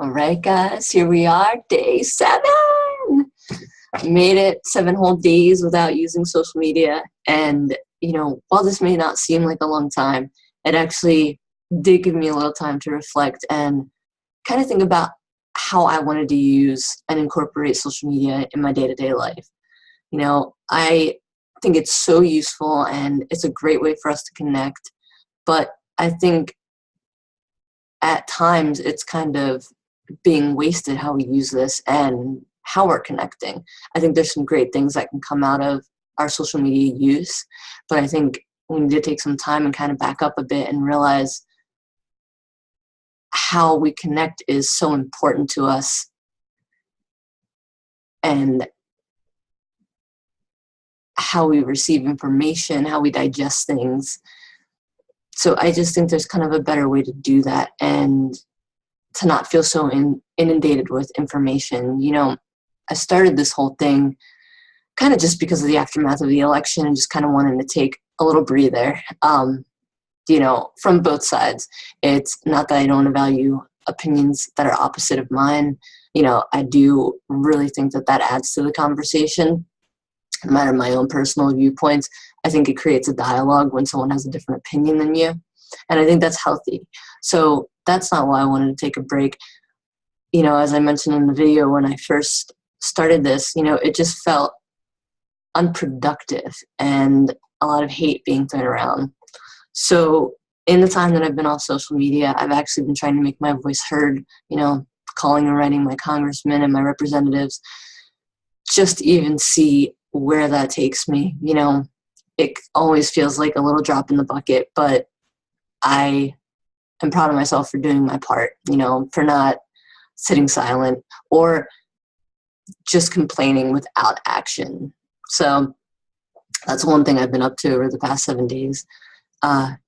All right, guys, here we are, day 7. Made it 7 whole days without using social media. And, while this may not seem like a long time, it actually did give me a little time to reflect and kind of think about how I wanted to use and incorporate social media in my day-to-day life. I think it's so useful and it's a great way for us to connect. But I think at times it's kind of being wasted how we use this and how we're connecting. I think there's some great things that can come out of our social media use, but I think we need to take some time and kind of back up a bit and realize how we connect is so important to us and how we receive information, how we digest things. So I just think there's kind of a better way to do that and to not feel so inundated with information. I started this whole thing kind of just because of the aftermath of the election and just kind of wanted to take a little breather, from both sides. It's not that I don't value opinions that are opposite of mine. I do really think that adds to the conversation. No matter my own personal viewpoints, I think it creates a dialogue when someone has a different opinion than you. And I think that's healthy. So that's not why I wanted to take a break. As I mentioned in the video, when I first started this, it just felt unproductive and a lot of hate being thrown around. So in the time that I've been off social media, I've actually been trying to make my voice heard, calling and writing my congressmen and my representatives, just to even see where that takes me. It always feels like a little drop in the bucket, but I am proud of myself for doing my part, for not sitting silent or just complaining without action. So that's one thing I've been up to over the past 7 days. And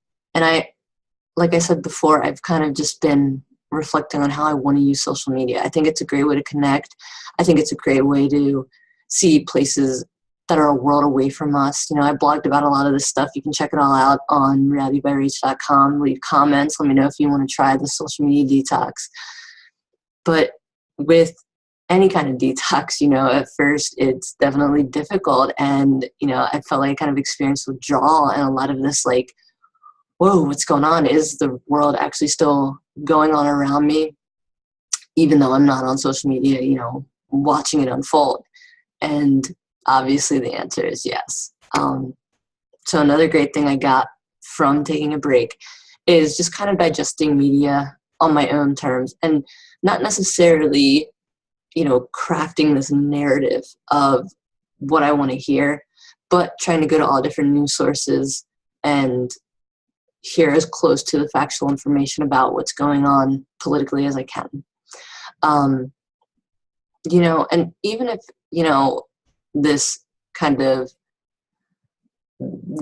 like I said before, I've kind of just been reflecting on how I want to use social media. I think it's a great way to connect. I think it's a great way to see places that are a world away from us. I blogged about a lot of this stuff. You can check it all out on realitybyrach.com. Leave comments. Let me know if you want to try the social media detox. But with any kind of detox, at first it's definitely difficult. And, I felt like I kind of experienced withdrawal and a lot of this like, whoa, what's going on? Is the world actually still going on around me? Even though I'm not on social media, watching it unfold. And obviously the answer is yes. So another great thing I got from taking a break is just kind of digesting media on my own terms and not necessarily, crafting this narrative of what I want to hear, but trying to go to all different news sources and hear as close to the factual information about what's going on politically as I can. And even if, this kind of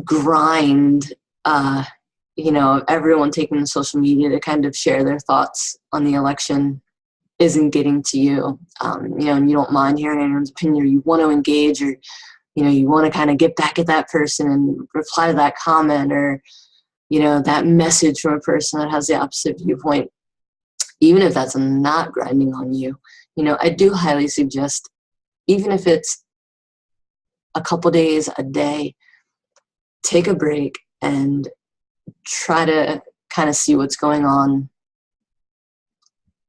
grind, of everyone taking to social media to kind of share their thoughts on the election isn't getting to you, and you don't mind hearing anyone's opinion, or you want to engage, or, you want to kind of get back at that person and reply to that comment, or, that message from a person that has the opposite viewpoint, even if that's not grinding on you, I do highly suggest, even if it's a couple days, a day, take a break and try to kind of see what's going on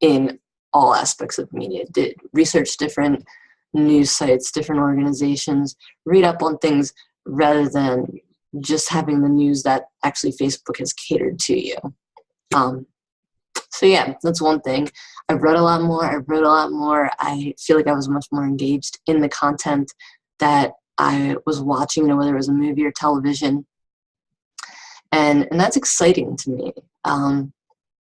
in all aspects of media. Research different news sites, different organizations, read up on things rather than just having the news that actually Facebook has catered to you. So yeah, that's one thing. I've read a lot more. I wrote a lot more. I feel like I was much more engaged in the content that I was watching, whether it was a movie or television. And that's exciting to me.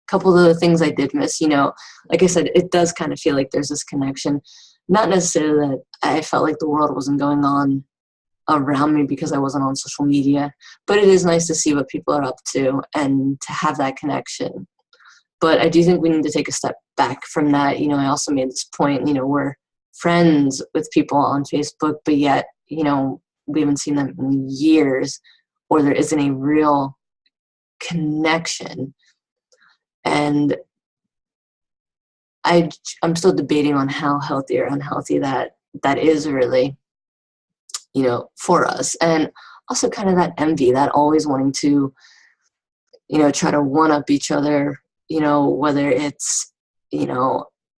Couple of the things I did miss, like I said, it does kind of feel like there's this connection. Not necessarily that I felt like the world wasn't going on around me because I wasn't on social media, but it is nice to see what people are up to and to have that connection. But I do think we need to take a step back from that. I also made this point, we're friends with people on Facebook, but yet, we haven't seen them in years, or there isn't a real connection. And I'm still debating on how healthy or unhealthy that is really, for us. And also kind of that envy, that always wanting to, try to one up each other, whether it's,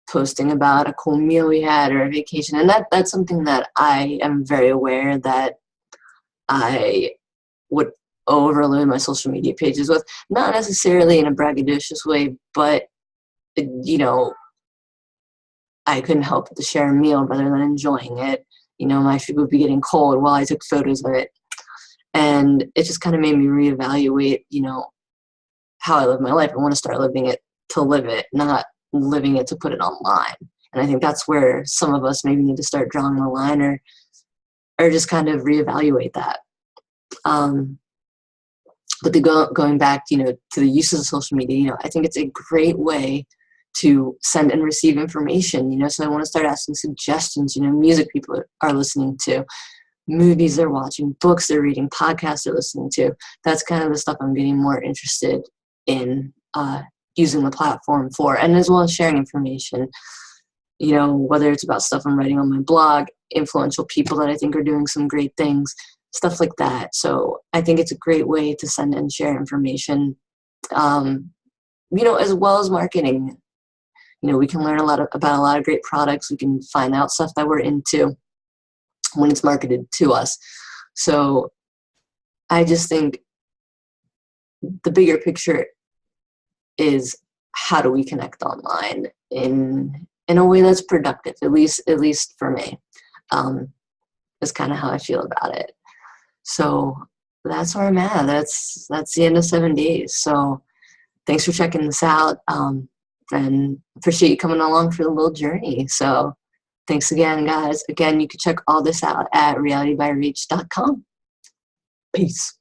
posting about a cool meal we had or a vacation. And that's something that I am very aware that I would overload my social media pages with, not necessarily in a braggadocious way, but, I couldn't help but to share a meal rather than enjoying it. My food would be getting cold while I took photos of it. And it just kind of made me reevaluate, how I live my life. I want to start living it to live it, not living it to put it online. And I think that's where some of us maybe need to start drawing the line, or just kind of reevaluate that. But going back, to the uses of social media, I think it's a great way to send and receive information, so I want to start asking suggestions, music people are listening to, movies they're watching, books they're reading, podcasts they're listening to. That's kind of the stuff I'm getting more interested in using the platform for, and as well as sharing information, whether it's about stuff I'm writing on my blog, influential people that I think are doing some great things, stuff like that. So I think it's a great way to send and share information, as well as marketing. We can learn about a lot of great products. We can find out stuff that we're into when it's marketed to us. So I just think the bigger picture is, how do we connect online in a way that's productive, at least for me, is kind of how I feel about it. So that's where I'm at. That's the end of 7 days. So thanks for checking this out. And appreciate you coming along for the little journey. So thanks again, guys. Again, you can check all this out at realitybyreach.com. Peace.